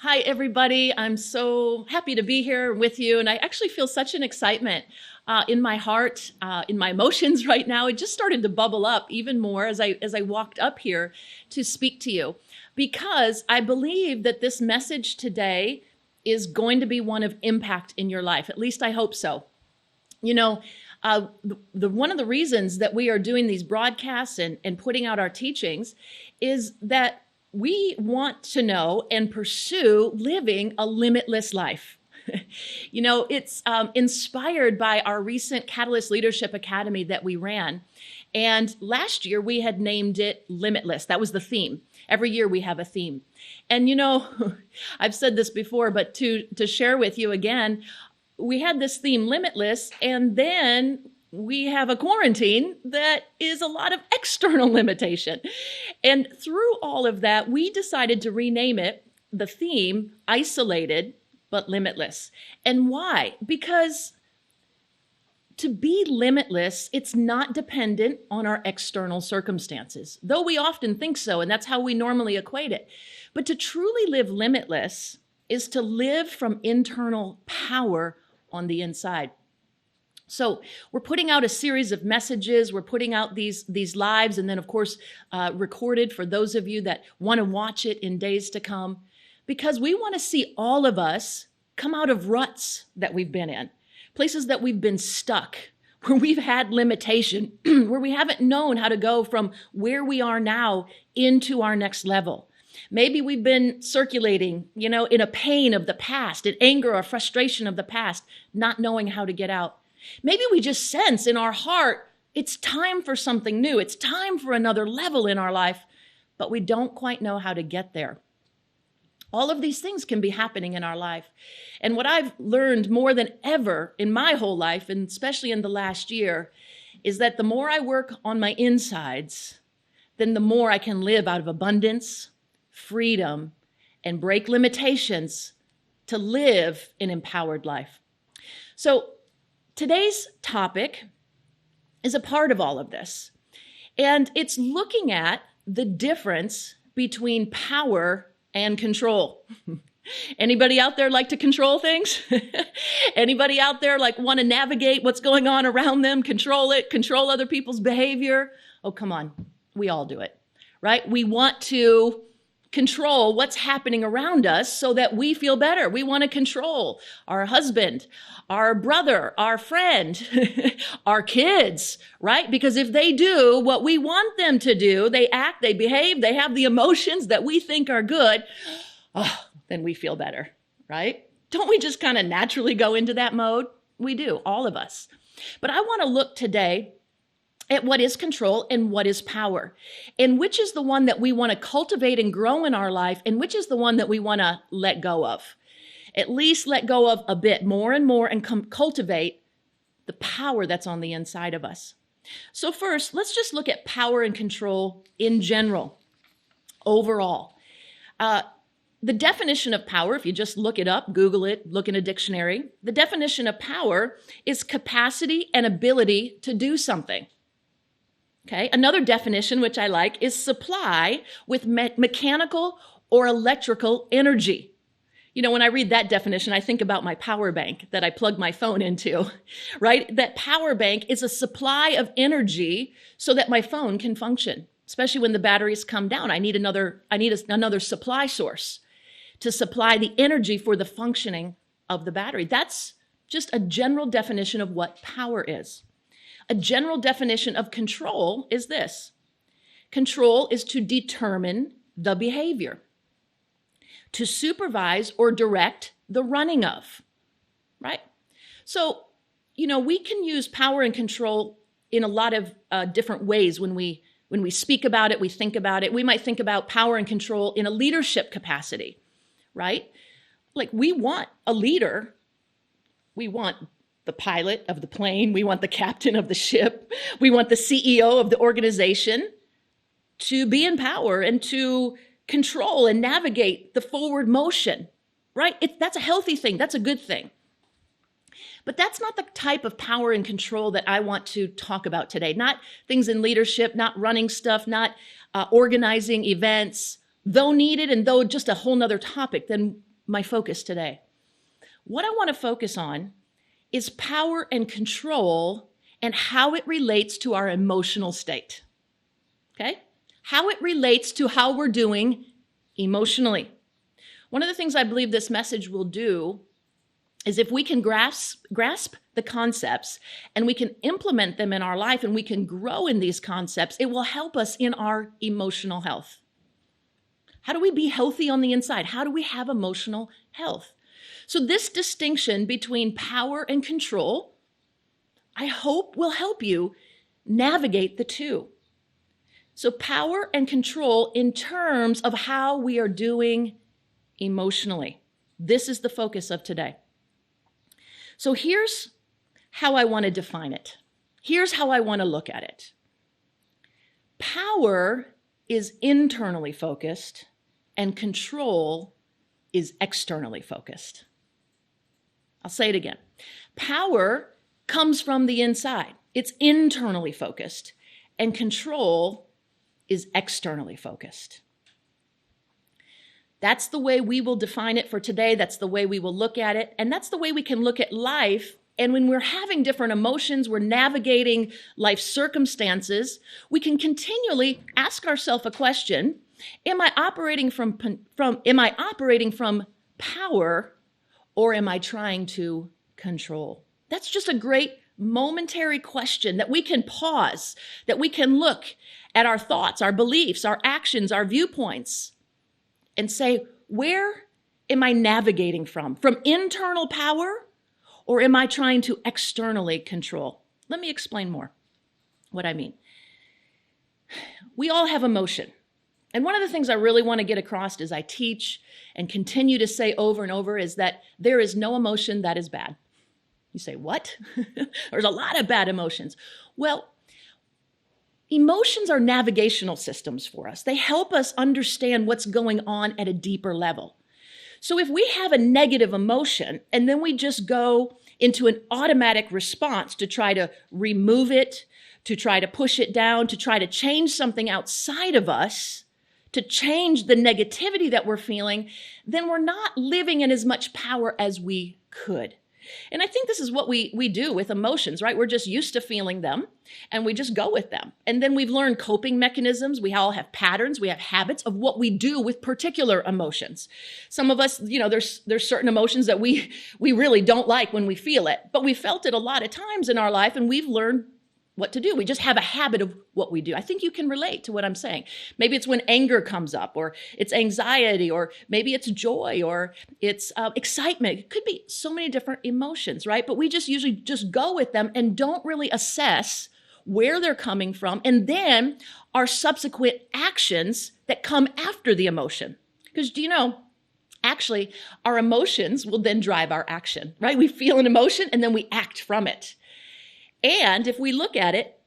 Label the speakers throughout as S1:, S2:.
S1: Hi, everybody. I'm so happy to be here with you. And I actually feel such an excitement in my heart, in my emotions right now. It just started to bubble up even more as I walked up here to speak to you, because I believe that this message today is going to be one of impact in your life. At least I hope so. You know, one of the reasons that we are doing these broadcasts and putting out our teachings is that we want to know and pursue living a limitless life. It's inspired by our recent Catalyst Leadership Academy that we ran. And last year we had named it Limitless. That was the theme. Every year we have a theme. And I've said this before, but to share with you again, we had this theme Limitless, and then we have a quarantine that is a lot of external limitation. And through all of that, we decided to rename it, the theme, Isolated but Limitless. And why? Because to be limitless, it's not dependent on our external circumstances, though we often think so, and that's how we normally equate it. But to truly live limitless is to live from internal power on the inside. So we're putting out a series of messages. We're putting out these lives, and then, of course, recorded for those of you that want to watch it in days to come, because we want to see all of us come out of ruts that we've been in, places that we've been stuck, where we've had limitation, where we haven't known how to go from where we are now into our next level. Maybe we've been circulating, in a pain of the past, an anger or frustration of the past, not knowing how to get out. Maybe we just sense in our heart, it's time for something new. It's time for another level in our life, but we don't quite know how to get there. All of these things can be happening in our life. And what I've learned more than ever in my whole life, and especially in the last year, is that the more I work on my insides, then the more I can live out of abundance, freedom, and break limitations to live an empowered life. So today's topic is a part of all of this, and it's looking at the difference between power and control. Anybody out there like to control things? Anybody out there want to navigate what's going on around them, control it, control other people's behavior? Oh, come on. We all do it, right? We want to control what's happening around us so that we feel better. We want to control our husband, our brother, our friend, our kids, right? Because if they do what we want them to do, they act, they behave, they have the emotions that we think are good, then we feel better, right? Don't we just kind of naturally go into that mode? We do, all of us. But I want to look today at what is control and what is power, and which is the one that we want to cultivate and grow in our life, and which is the one that we want to let go of. At least let go of a bit more and more, and cultivate the power that's on the inside of us. So first, let's just look at power and control in general, overall. The definition of power, if you just look it up, Google it, look in a dictionary, the definition of power is capacity and ability to do something. Okay, another definition, which I like, is supply with mechanical or electrical energy. When I read that definition, I think about my power bank that I plug my phone into, right? That power bank is a supply of energy so that my phone can function, especially when the batteries come down. I need another supply source to supply the energy for the functioning of the battery. That's just a general definition of what power is. A general definition of control is this. Control is to determine the behavior, to supervise or direct the running of, right? So, we can use power and control in a lot of different ways when we speak about it, we think about it. We might think about power and control in a leadership capacity, right? Like we want a leader. We want the pilot of the plane. We want the captain of the ship. We want the CEO of the organization to be in power and to control and navigate the forward motion, right? That's a healthy thing. That's a good thing. But that's not the type of power and control that I want to talk about today. Not things in leadership, not running stuff, not organizing events, though needed and though just a whole nother topic, then my focus today. What I want to focus on is power and control and how it relates to our emotional state. Okay? How it relates to how we're doing emotionally. One of the things I believe this message will do is if we can grasp the concepts and we can implement them in our life and we can grow in these concepts, it will help us in our emotional health. How do we be healthy on the inside? How do we have emotional health? So this distinction between power and control, I hope will help you navigate the two. So power and control in terms of how we are doing emotionally. This is the focus of today. So here's how I want to define it. Here's how I want to look at it. Power is internally focused and control is externally focused. I'll say it again. Power comes from the inside. It's internally focused, and control is externally focused. That's the way we will define it for today. That's the way we will look at it. And that's the way we can look at life. And when we're having different emotions, we're navigating life circumstances, we can continually ask ourselves a question. Am I operating from power, or am I trying to control? That's just a great momentary question that we can pause, that we can look at our thoughts, our beliefs, our actions, our viewpoints, and say, where am I navigating from? From internal power, or am I trying to externally control? Let me explain more what I mean. We all have emotion. And one of the things I really want to get across as I teach and continue to say over and over is that there is no emotion that is bad. You say, what? There's a lot of bad emotions. Well, emotions are navigational systems for us. They help us understand what's going on at a deeper level. So if we have a negative emotion and then we just go into an automatic response to try to remove it, to try to push it down, to try to change something outside of us, to change the negativity that we're feeling, then we're not living in as much power as we could. And I think this is what we do with emotions, right? We're just used to feeling them and we just go with them. And then we've learned coping mechanisms. We all have patterns. We have habits of what we do with particular emotions. Some of us, there's certain emotions that we really don't like when we feel it, but we felt it a lot of times in our life and we've learned what to do. We just have a habit of what we do. I think you can relate to what I'm saying. Maybe it's when anger comes up, or it's anxiety, or maybe it's joy, or it's excitement. It could be so many different emotions, right? But we just usually just go with them and don't really assess where they're coming from, and then our subsequent actions that come after the emotion. Because do you know, actually, our emotions will then drive our action, right? We feel an emotion and then we act from it. And if we look at it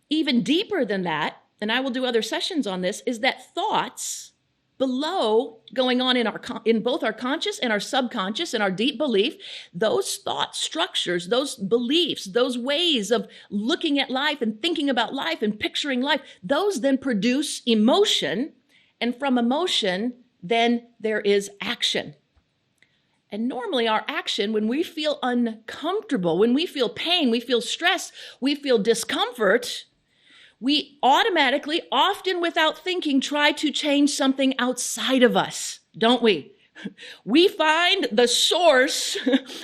S1: even deeper than that, and I will do other sessions on this, is that thoughts below going on in both our conscious and our subconscious and our deep belief, those thought structures, those beliefs, those ways of looking at life and thinking about life and picturing life, those then produce emotion. And from emotion, then there is action. And normally our action, when we feel uncomfortable, when we feel pain, we feel stress, we feel discomfort, we automatically, often without thinking, try to change something outside of us, don't we? We find the source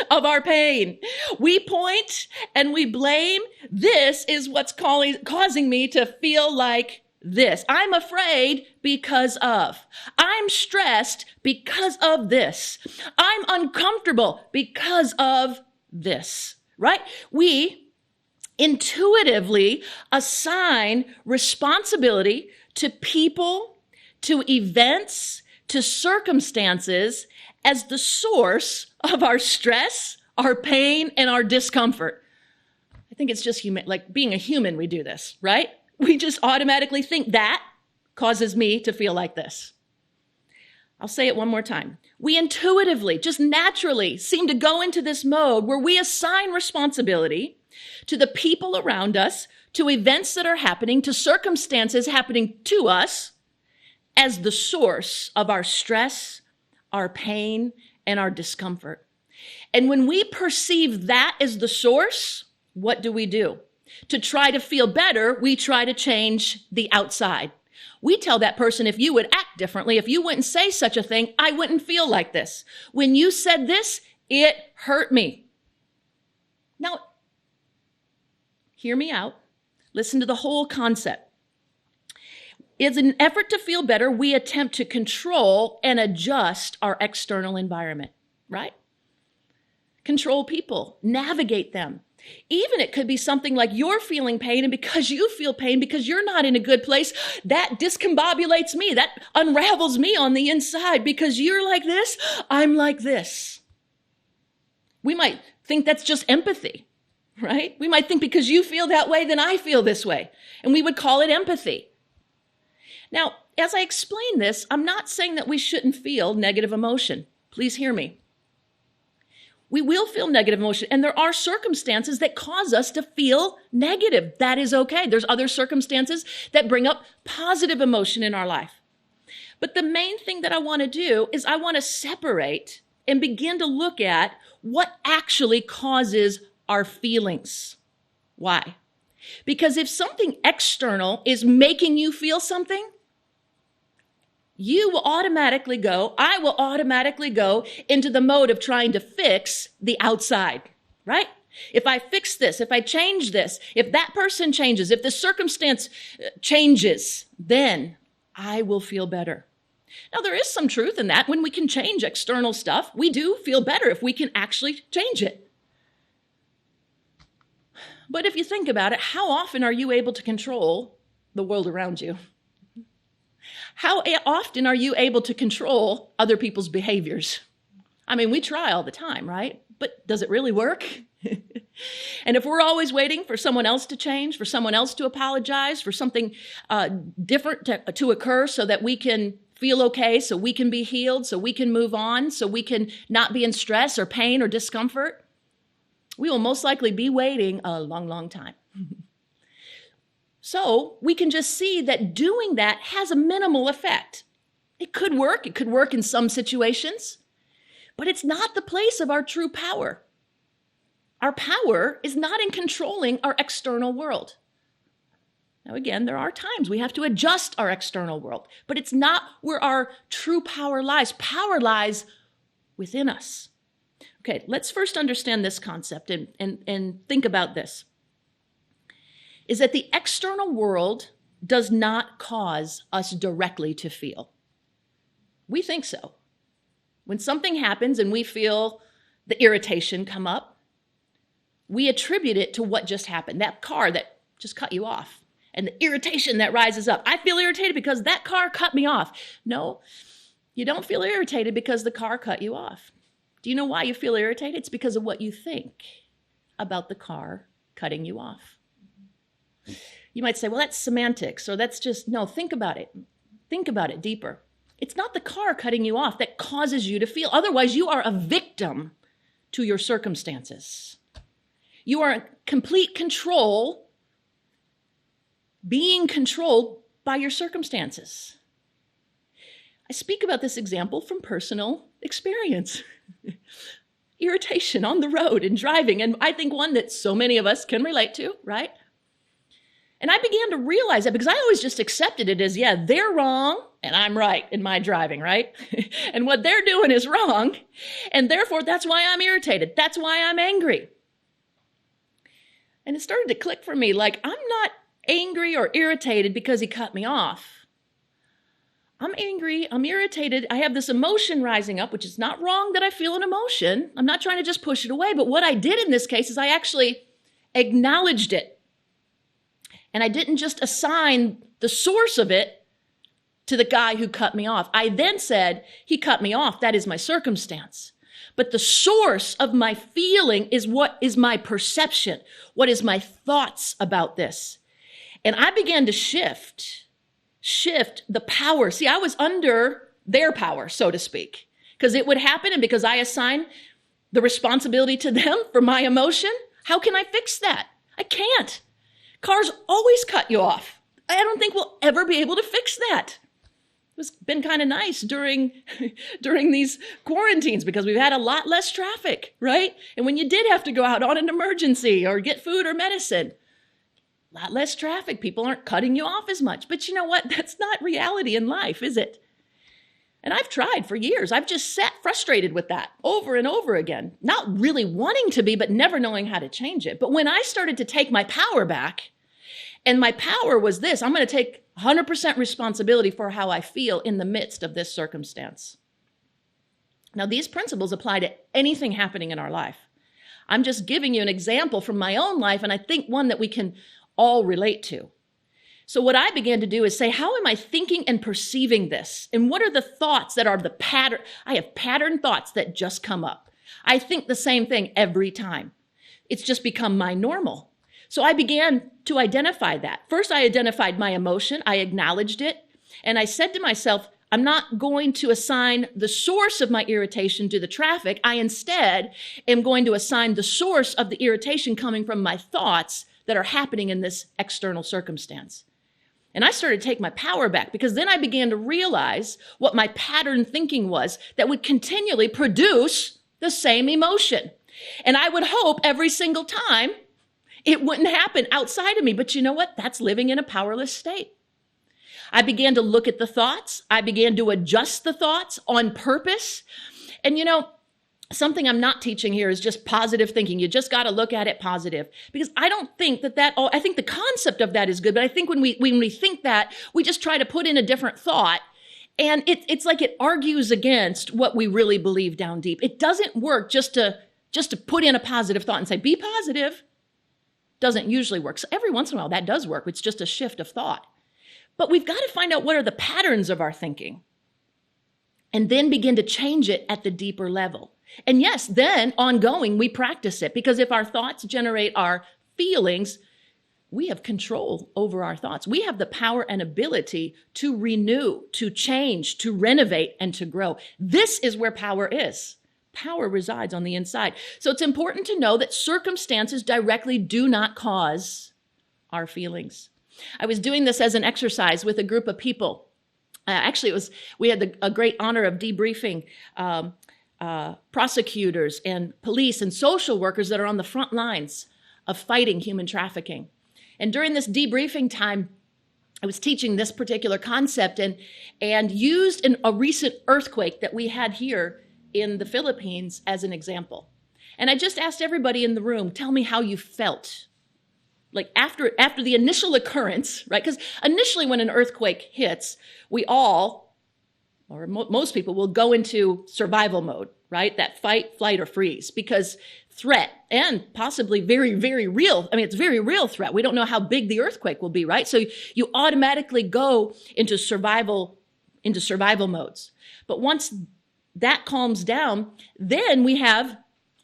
S1: of our pain. We point and we blame. This is what's causing me to feel like this. I'm afraid because of. I'm stressed because of this. I'm uncomfortable because of this, right? We intuitively assign responsibility to people, to events, to circumstances as the source of our stress, our pain, and our discomfort. I think it's just human, like being a human, we do this, right? We just automatically think that causes me to feel like this. I'll say it one more time. We intuitively, just naturally seem to go into this mode where we assign responsibility to the people around us, to events that are happening, to circumstances happening to us as the source of our stress, our pain, and our discomfort. And when we perceive that as the source, what do? To try to feel better, we try to change the outside. We tell that person, if you would act differently, if you wouldn't say such a thing, I wouldn't feel like this. When you said this, it hurt me. Now, hear me out. Listen to the whole concept. In an effort to feel better, we attempt to control and adjust our external environment, right? Control people, navigate them. Even it could be something like you're feeling pain, and because you feel pain, because you're not in a good place, that discombobulates me, that unravels me on the inside. Because you're like this, I'm like this. We might think that's just empathy, right? We might think because you feel that way, then I feel this way. And we would call it empathy. Now, as I explain this, I'm not saying that we shouldn't feel negative emotion. Please hear me. We will feel negative emotion, and there are circumstances that cause us to feel negative. That is okay. There's other circumstances that bring up positive emotion in our life. But the main thing that I want to do is I want to separate and begin to look at what actually causes our feelings. Why? Because if something external is making you feel something, you will automatically go, I will automatically go into the mode of trying to fix the outside, right? If I fix this, if I change this, if that person changes, if the circumstance changes, then I will feel better. Now, there is some truth in that. When we can change external stuff, we do feel better if we can actually change it. But if you think about it, how often are you able to control the world around you? How often are you able to control other people's behaviors? I mean, we try all the time, right? But does it really work? And if we're always waiting for someone else to change, for someone else to apologize, for something different to occur so that we can feel okay, so we can be healed, so we can move on, so we can not be in stress or pain or discomfort, we will most likely be waiting a long, long time. So we can just see that doing that has a minimal effect. It could work in some situations, but it's not the place of our true power. Our power is not in controlling our external world. Now again, there are times we have to adjust our external world, but it's not where our true power lies. Power lies within us. Okay, let's first understand this concept and think about this. Is that the external world does not cause us directly to feel. We think so. When something happens and we feel the irritation come up, we attribute it to what just happened, that car that just cut you off, and the irritation that rises up. I feel irritated because that car cut me off. No, you don't feel irritated because the car cut you off. Do you know why you feel irritated? It's because of what you think about the car cutting you off. You might say, well, that's semantics, or that's just, no, think about it. Think about it deeper. It's not the car cutting you off that causes you to feel. Otherwise, you are a victim to your circumstances. You are in complete control, being controlled by your circumstances. I speak about this example from personal experience. Irritation on the road and driving, and I think one that so many of us can relate to, right? And I began to realize that because I always just accepted it as, yeah, they're wrong and I'm right in my driving, right? And what they're doing is wrong. And therefore, that's why I'm irritated. That's why I'm angry. And it started to click for me, like, I'm not angry or irritated because he cut me off. I'm angry, I'm irritated, I have this emotion rising up, which is not wrong that I feel an emotion. I'm not trying to just push it away, but what I did in this case is I actually acknowledged it. And I didn't just assign the source of it to the guy who cut me off. I then said, he cut me off. That is my circumstance. But the source of my feeling is what is my perception. What is my thoughts about this? And I began to shift the power. See, I was under their power, so to speak, because it would happen. And because I assigned the responsibility to them for my emotion, how can I fix that? I can't. Cars always cut you off. I don't think we'll ever be able to fix that. It's been kind of nice during these quarantines because we've had a lot less traffic, right? And when you did have to go out on an emergency or get food or medicine, a lot less traffic. People aren't cutting you off as much. But you know what? That's not reality in life, is it? And I've tried for years. I've just sat frustrated with that over and over again, not really wanting to be, but never knowing how to change it. But when I started to take my power back, and my power was this: I'm going to take 100% responsibility for how I feel in the midst of this circumstance. Now, these principles apply to anything happening in our life. I'm just giving you an example from my own life, and I think one that we can all relate to. So what I began to do is say, how am I thinking and perceiving this? And what are the thoughts that are the pattern? I have pattern thoughts that just come up. I think the same thing every time. It's just become my normal. So I began to identify that. First, I identified my emotion. I acknowledged it. And I said to myself, I'm not going to assign the source of my irritation to the traffic. I instead am going to assign the source of the irritation coming from my thoughts that are happening in this external circumstance. And I started to take my power back, because then I began to realize what my pattern thinking was that would continually produce the same emotion. And I would hope every single time it wouldn't happen outside of me. But you know what? That's living in a powerless state. I began to look at the thoughts. I began to adjust the thoughts on purpose. And you know, something I'm not teaching here is just positive thinking. You just got to look at it positive, because I don't think I think the concept of that is good. But I think when we think that, we just try to put in a different thought, and it's like it argues against what we really believe down deep. It doesn't work just to put in a positive thought and say, be positive. Doesn't usually work. So every once in a while that does work. It's just a shift of thought. But we've got to find out what are the patterns of our thinking, and then begin to change it at the deeper level. And yes, then ongoing, we practice it, because if our thoughts generate our feelings, we have control over our thoughts. We have the power and ability to renew, to change, to renovate, and to grow. This is where power is. Power resides on the inside. So it's important to know that circumstances directly do not cause our feelings. I was doing this as an exercise with a group of people. We had a great honor of debriefing prosecutors and police and social workers that are on the front lines of fighting human trafficking. And during this debriefing time, I was teaching this particular concept and used a recent earthquake that we had here in the Philippines as an example. And I just asked everybody in the room, tell me how you felt. Like after the initial occurrence, right? Because initially when an earthquake hits, we all, or most people, will go into survival mode, right? That fight, flight, or freeze, because threat, and possibly very, very real. I mean, it's very real threat. We don't know how big the earthquake will be, right? So you automatically go into survival modes. But once that calms down, then we have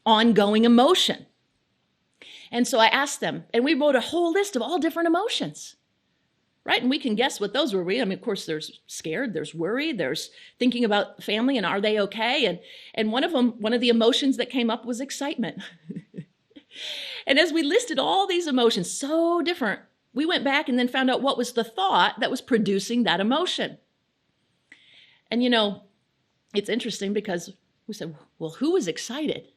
S1: ongoing emotion. And so I asked them, and we wrote a whole list of all different emotions, right? And we can guess what those were. I mean, of course, there's scared, there's worried, there's thinking about family and are they okay? And one of the emotions that came up was excitement. And as we listed all these emotions, so different, we went back and then found out what was the thought that was producing that emotion. And you know, it's interesting because we said, well, who was excited?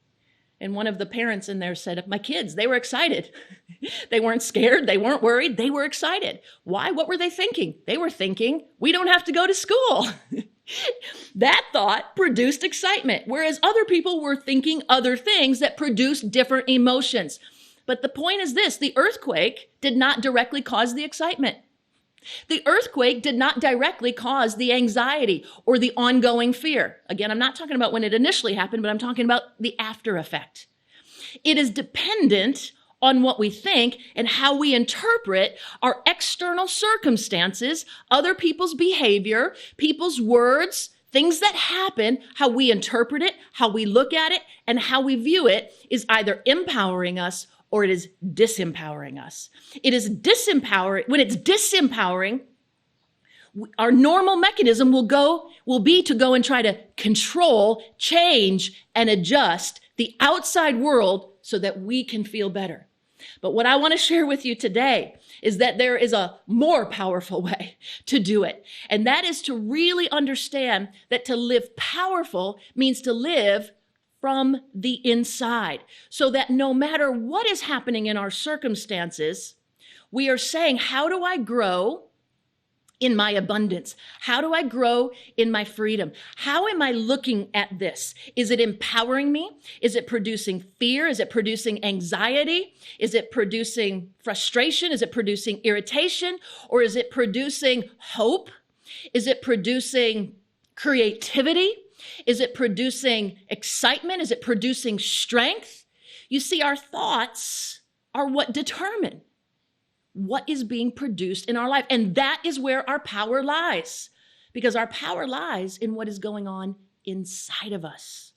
S1: And one of the parents in there said, my kids, they were excited. They weren't scared. They weren't worried. They were excited. Why? What were they thinking? They were thinking, we don't have to go to school. That thought produced excitement, whereas other people were thinking other things that produced different emotions. But the point is this: the earthquake did not directly cause the excitement. The earthquake did not directly cause the anxiety or the ongoing fear. Again, I'm not talking about when it initially happened, but I'm talking about the after effect. It is dependent on what we think and how we interpret our external circumstances, other people's behavior, people's words, things that happen. How we interpret it, how we look at it, and how we view it is either empowering us or it is disempowering us. It is disempowering. When it's disempowering, our normal mechanism will be to go and try to control, change, and adjust the outside world so that we can feel better. But what I want to share with you today is that there is a more powerful way to do it. And that is to really understand that to live powerful means to live from the inside, so that no matter what is happening in our circumstances, we are saying, how do I grow in my abundance? How do I grow in my freedom? How am I looking at this? Is it empowering me? Is it producing fear? Is it producing anxiety? Is it producing frustration? Is it producing irritation? Or is it producing hope? Is it producing creativity? Is it producing excitement? Is it producing strength? You see, our thoughts are what determine what is being produced in our life. And that is where our power lies, because our power lies in what is going on inside of us.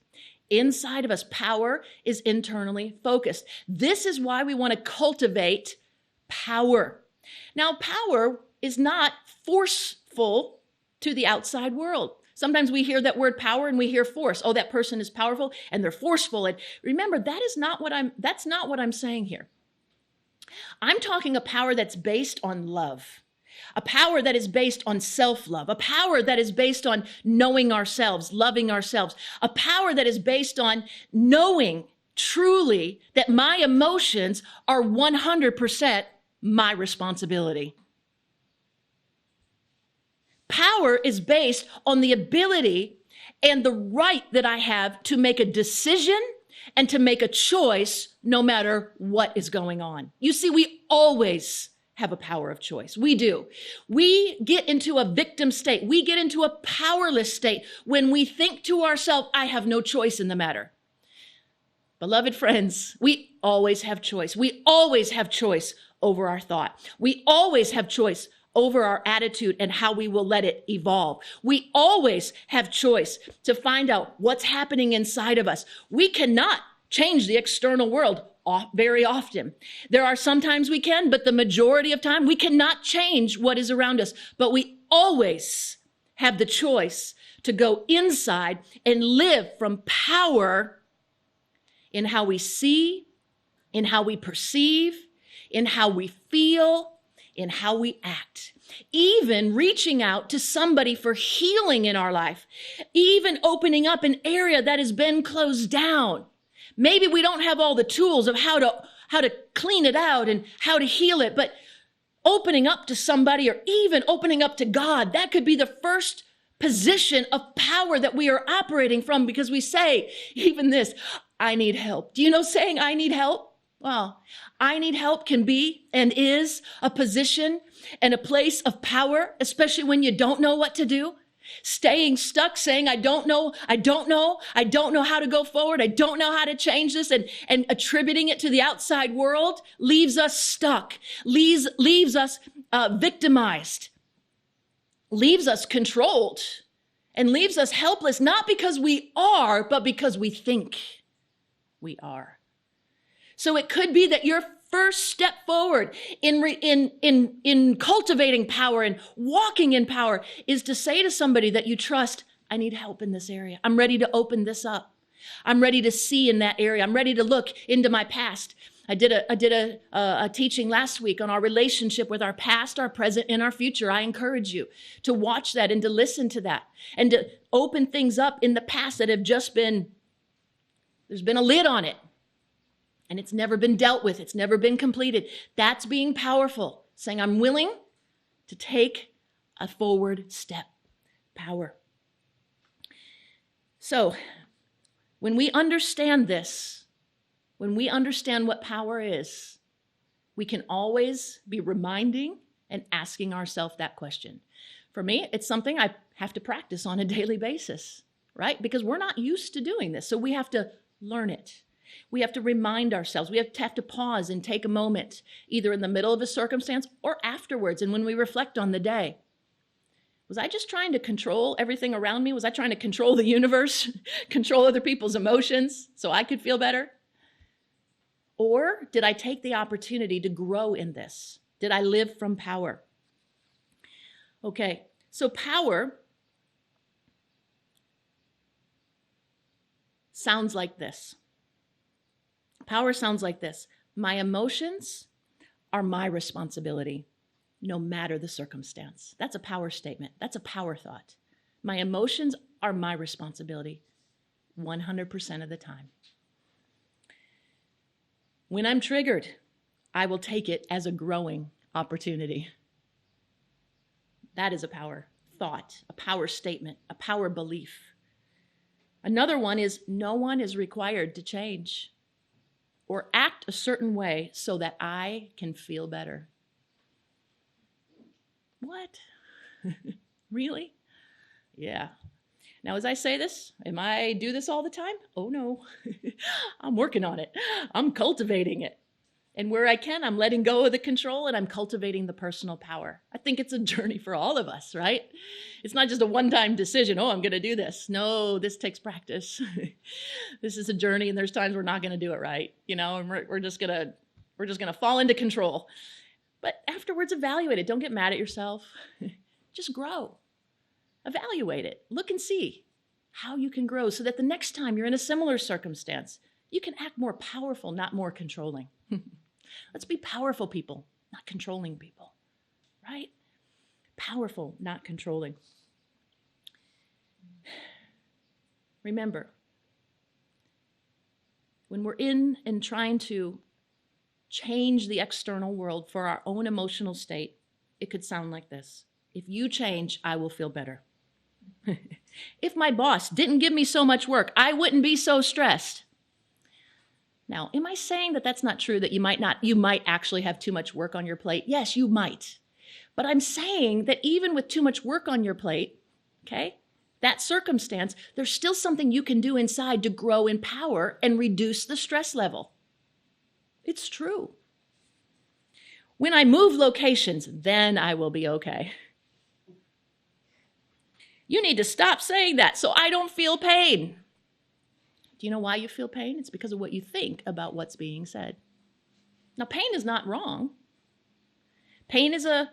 S1: Inside of us, power is internally focused. This is why we want to cultivate power. Now, power is not forceful to the outside world. Sometimes we hear that word power and we hear force. Oh, that person is powerful and they're forceful. And remember, that's not what I'm saying here. I'm talking a power that's based on love, a power that is based on self-love, a power that is based on knowing ourselves, loving ourselves, a power that is based on knowing truly that my emotions are 100% my responsibility. Power is based on the ability and the right that I have to make a decision and to make a choice no matter what is going on. You see, we always have a power of choice. We do. We get into a victim state. We get into a powerless state when we think to ourselves, I have no choice in the matter. Beloved friends, we always have choice. We always have choice over our thought. We always have choice over our attitude and how we will let it evolve. We always have choice to find out what's happening inside of us. We cannot change the external world very often. There are sometimes we can, but the majority of time we cannot change what is around us. But we always have the choice to go inside and live from power in how we see, in how we perceive, in how we feel, in how we act, even reaching out to somebody for healing in our life, even opening up an area that has been closed down. Maybe we don't have all the tools of how to clean it out and how to heal it, but opening up to somebody or even opening up to God, that could be the first position of power that we are operating from, because we say even this, I need help. Do you know saying I need help? Well, I need help can be and is a position and a place of power, especially when you don't know what to do. Staying stuck, saying, I don't know how to go forward. I don't know how to change this, and attributing it to the outside world leaves us stuck, leaves us victimized, leaves us controlled, and leaves us helpless, not because we are, but because we think we are. So it could be that your first step forward in cultivating power and walking in power is to say to somebody that you trust, I need help in this area. I'm ready to open this up. I'm ready to see in that area. I'm ready to look into my past. I did a teaching last week on our relationship with our past, our present, and our future. I encourage you to watch that and to listen to that and to open things up in the past that have just been, there's been a lid on it. And it's never been dealt with. It's never been completed. That's being powerful, saying I'm willing to take a forward step. Power. So when we understand this, when we understand what power is, we can always be reminding and asking ourselves that question. For me, it's something I have to practice on a daily basis, right? Because we're not used to doing this. So we have to learn it. We have to remind ourselves. We have to pause and take a moment, either in the middle of a circumstance or afterwards. And when we reflect on the day, was I just trying to control everything around me? Was I trying to control the universe, control other people's emotions so I could feel better? Or did I take the opportunity to grow in this? Did I live from power? Okay, so power sounds like this. Power sounds like this. My emotions are my responsibility, no matter the circumstance. That's a power statement. That's a power thought. My emotions are my responsibility 100% of the time. When I'm triggered, I will take it as a growing opportunity. That is a power thought, a power statement, a power belief. Another one is no one is required to change or act a certain way so that I can feel better. What? Really? Yeah. Now, as I say this, am I do this all the time? Oh, no. I'm working on it. I'm cultivating it. And where I can, I'm letting go of the control and I'm cultivating the personal power. I think it's a journey for all of us, right? It's not just a one-time decision. Oh, I'm going to do this. No, this takes practice. This is a journey, and there's times we're not going to do it right, and we're just going to fall into control. But afterwards, evaluate it. Don't get mad at yourself. Just grow. Evaluate it. Look and see how you can grow so that the next time you're in a similar circumstance, you can act more powerful, not more controlling. Let's be powerful people, not controlling people, right? Powerful, not controlling. Remember, when we're in and trying to change the external world for our own emotional state, it could sound like this. If you change, I will feel better. If my boss didn't give me so much work, I wouldn't be so stressed. Now, am I saying that that's not true, that you might actually have too much work on your plate? Yes, you might. But I'm saying that even with too much work on your plate, okay, that circumstance, there's still something you can do inside to grow in power and reduce the stress level. It's true. When I move locations, then I will be okay. You need to stop saying that so I don't feel pain. Do you know why you feel pain? It's because of what you think about what's being said. Now, pain is not wrong. Pain is a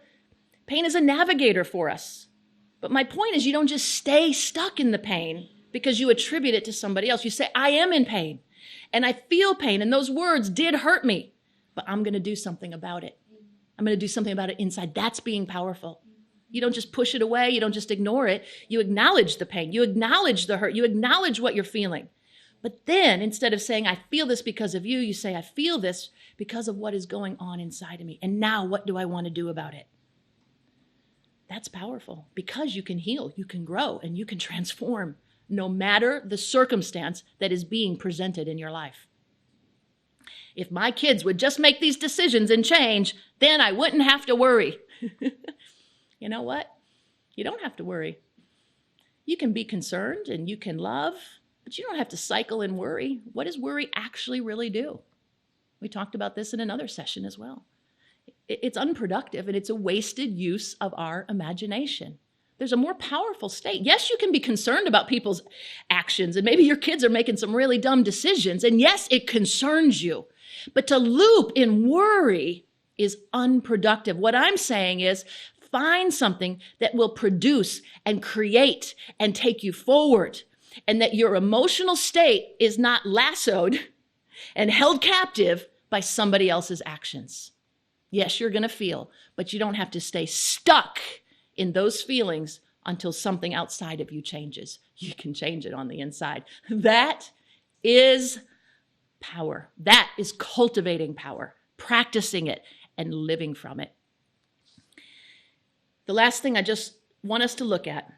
S1: navigator for us. But my point is, you don't just stay stuck in the pain because you attribute it to somebody else. You say, I am in pain, and I feel pain, and those words did hurt me, but I'm going to do something about it. I'm going to do something about it inside. That's being powerful. You don't just push it away. You don't just ignore it. You acknowledge the pain. You acknowledge the hurt. You acknowledge what you're feeling. But then instead of saying, I feel this because of you, you say, I feel this because of what is going on inside of me. And now what do I want to do about it? That's powerful because you can heal, you can grow, and you can transform no matter the circumstance that is being presented in your life. If my kids would just make these decisions and change, then I wouldn't have to worry. You know what? You don't have to worry. You can be concerned and you can love, but you don't have to cycle and worry. What does worry actually really do? We talked about this in another session as well. It's unproductive and it's a wasted use of our imagination. There's a more powerful state. Yes, you can be concerned about people's actions and maybe your kids are making some really dumb decisions. And yes, it concerns you. But to loop in worry is unproductive. What I'm saying is find something that will produce and create and take you forward, and that your emotional state is not lassoed and held captive by somebody else's actions. Yes, you're going to feel, but you don't have to stay stuck in those feelings until something outside of you changes. You can change it on the inside. That is power. That is cultivating power, practicing it and living from it. The last thing I just want us to look at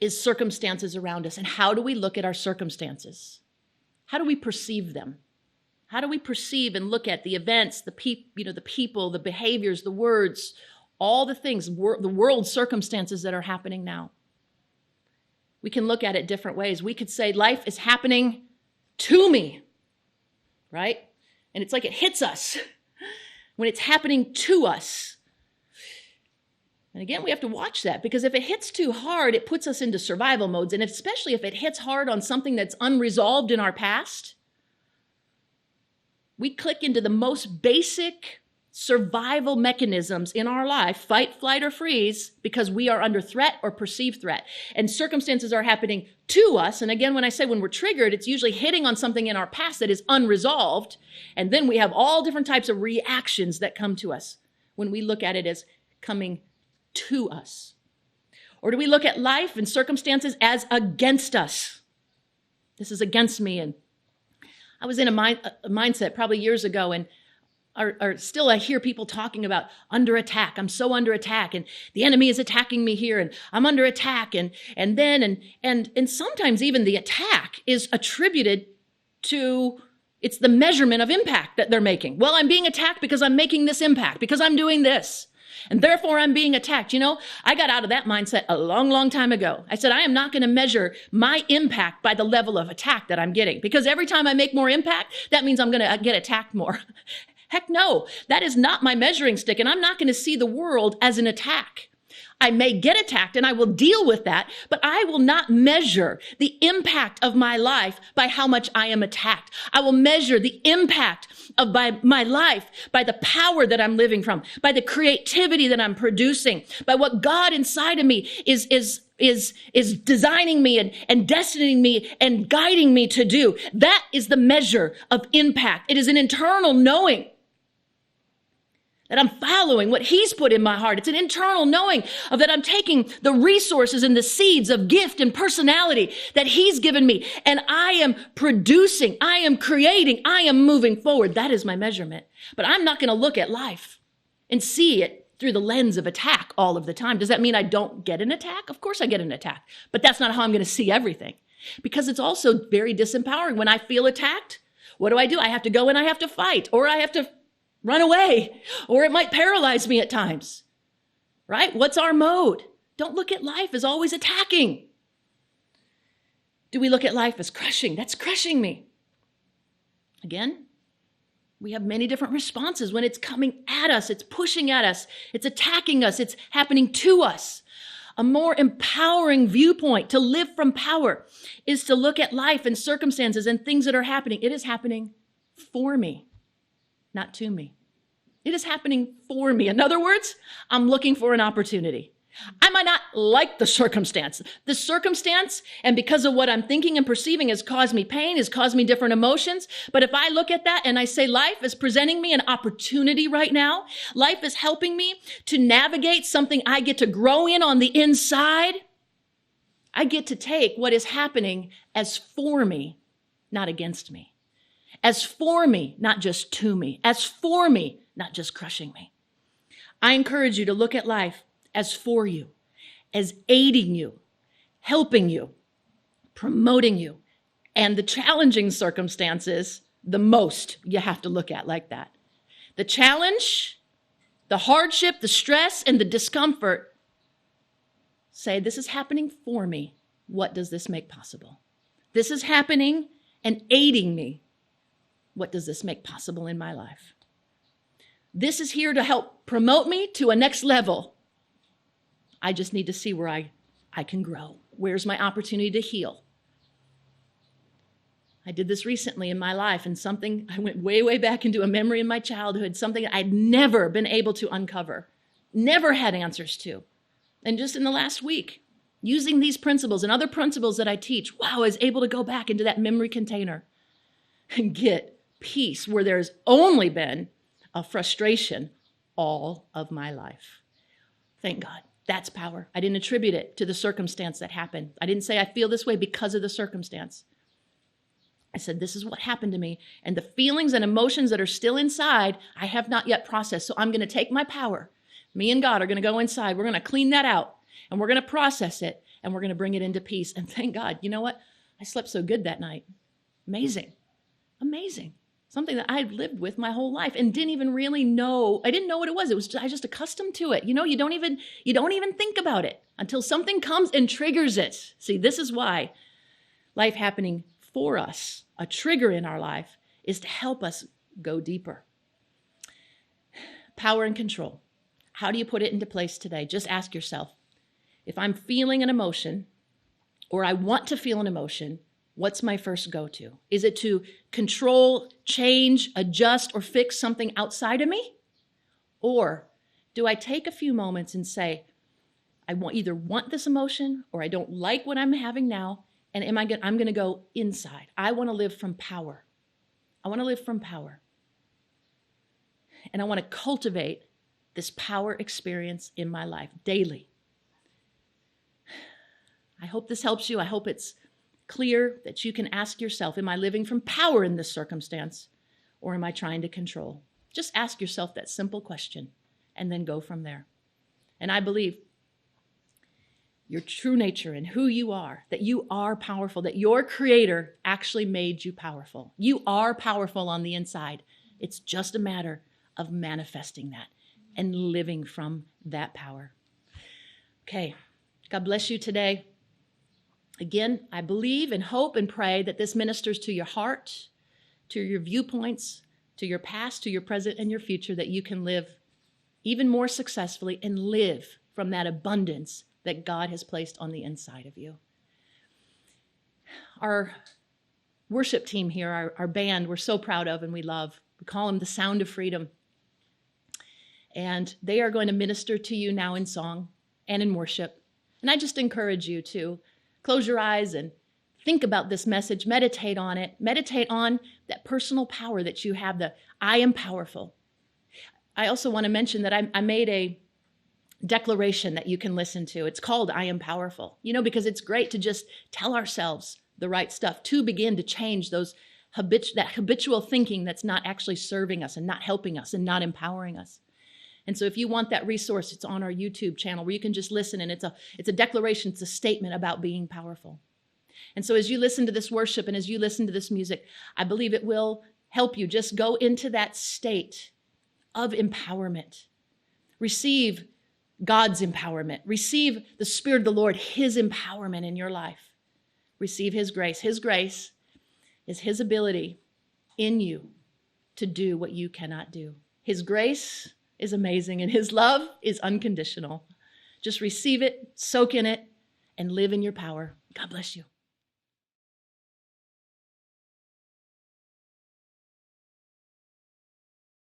S1: is circumstances around us. And how do we look at our circumstances? How do we perceive them? How do we perceive and look at the events, the people, the behaviors, the words, all the things, the world circumstances that are happening now? We can look at it different ways. We could say life is happening to me, right? And it's like it hits us when it's happening to us. And again, we have to watch that, because if it hits too hard, it puts us into survival modes. And especially if it hits hard on something that's unresolved in our past, we click into the most basic survival mechanisms in our life, fight, flight, or freeze, because we are under threat or perceived threat. And circumstances are happening to us. And again, when I say when we're triggered, it's usually hitting on something in our past that is unresolved. And then we have all different types of reactions that come to us when we look at it as coming to us. Or do we look at life and circumstances as against us? This is against me. And I was in a mindset probably years ago, and still I hear people talking about under attack. I'm so under attack, and the enemy is attacking me here, and I'm under attack, and sometimes even the attack is attributed to, it's the measurement of impact that they're making. Well, I'm being attacked because I'm making this impact, because I'm doing this, and therefore I'm being attacked. I got out of that mindset a long, long time ago. I said, I am not going to measure my impact by the level of attack that I'm getting, because every time I make more impact, that means I'm going to get attacked more. Heck no, that is not my measuring stick, and I'm not going to see the world as an attack. I may get attacked, and I will deal with that, but I will not measure the impact of my life by how much I am attacked. I will measure the impact of my life by the power that I'm living from, by the creativity that I'm producing, by what God inside of me is designing me and destining me and guiding me to do. That is the measure of impact. It is an internal knowing that I'm following what he's put in my heart. It's an internal knowing of that I'm taking the resources and the seeds of gift and personality that he's given me, and I am producing, I am creating, I am moving forward. That is my measurement. But I'm not going to look at life and see it through the lens of attack all of the time. Does that mean I don't get an attack? Of course I get an attack, but that's not how I'm going to see everything, because it's also very disempowering. When I feel attacked, what do? I have to go and I have to fight, or I have to run away, or it might paralyze me at times, right? What's our mode? Don't look at life as always attacking. Do we look at life as crushing? That's crushing me. Again, we have many different responses when it's coming at us, it's pushing at us, it's attacking us, it's happening to us. A more empowering viewpoint to live from power is to look at life and circumstances and things that are happening. It is happening for me, not to me. It is happening for me. In other words, I'm looking for an opportunity. I might not like the circumstance. The circumstance, and because of what I'm thinking and perceiving, has caused me pain, has caused me different emotions. But if I look at that and I say life is presenting me an opportunity right now, life is helping me to navigate something I get to grow in on the inside, I get to take what is happening as for me, not against me. As for me, not just to me. As for me, not just crushing me. I encourage you to look at life as for you, as aiding you, helping you, promoting you, and the challenging circumstances, the most you have to look at like that. The challenge, the hardship, the stress, and the discomfort, say, this is happening for me. What does this make possible? This is happening and aiding me. What does this make possible in my life? This is here to help promote me to a next level. I just need to see where I can grow. Where's my opportunity to heal? I did this recently in my life, and I went way, way back into a memory in my childhood, something I'd never been able to uncover, never had answers to. And just in the last week, using these principles and other principles that I teach, wow, I was able to go back into that memory container and get peace where there's only been a frustration all of my life. Thank God. That's power. I didn't attribute it to the circumstance that happened. I didn't say I feel this way because of the circumstance. I said, this is what happened to me. And the feelings and emotions that are still inside, I have not yet processed. So I'm going to take my power. Me and God are going to go inside. We're going to clean that out. And we're going to process it. And we're going to bring it into peace. And thank God, you know what? I slept so good that night. Amazing. Amazing. Something that I've lived with my whole life and didn't even really know. I didn't know what it was. I was just accustomed to it. You know, you don't even think about it until something comes and triggers it. See, this is why life happening for us, a trigger in our life, is to help us go deeper. Power and control. How do you put it into place today? Just ask yourself, if I'm feeling an emotion or I want to feel an emotion, what's my first go-to? Is it to control, change, adjust, or fix something outside of me? Or do I take a few moments and say, either want this emotion or I don't like what I'm having now, and I'm going to go inside. I want to live from power. I want to live from power. And I want to cultivate this power experience in my life daily. I hope this helps you. I hope it's clear that you can ask yourself, am I living from power in this circumstance, or am I trying to control? Just ask yourself that simple question and then go from there. And I believe your true nature and who you are, that you are powerful, that your Creator actually made you powerful. You are powerful on the inside. It's just a matter of manifesting that and living from that power. Okay, God bless you today. Again, I believe and hope and pray that this ministers to your heart, to your viewpoints, to your past, to your present, and your future, that you can live even more successfully and live from that abundance that God has placed on the inside of you. Our worship team here, our band, we're so proud of and we love. We call them the Sound of Freedom. And they are going to minister to you now in song and in worship. And I just encourage you to close your eyes and think about this message, meditate on it, meditate on that personal power that you have, the I am powerful. I also want to mention that I made a declaration that you can listen to. It's called I am powerful, because it's great to just tell ourselves the right stuff to begin to change that habitual thinking that's not actually serving us and not helping us and not empowering us. And so if you want that resource, it's on our YouTube channel where you can just listen, and it's a declaration, it's a statement about being powerful. And so as you listen to this worship and as you listen to this music, I believe it will help you just go into that state of empowerment. Receive God's empowerment. Receive the Spirit of the Lord, His empowerment in your life. Receive His grace. His grace is His ability in you to do what you cannot do. His grace is amazing and His love is unconditional. Just receive it, soak in it, and live in your power. God bless you.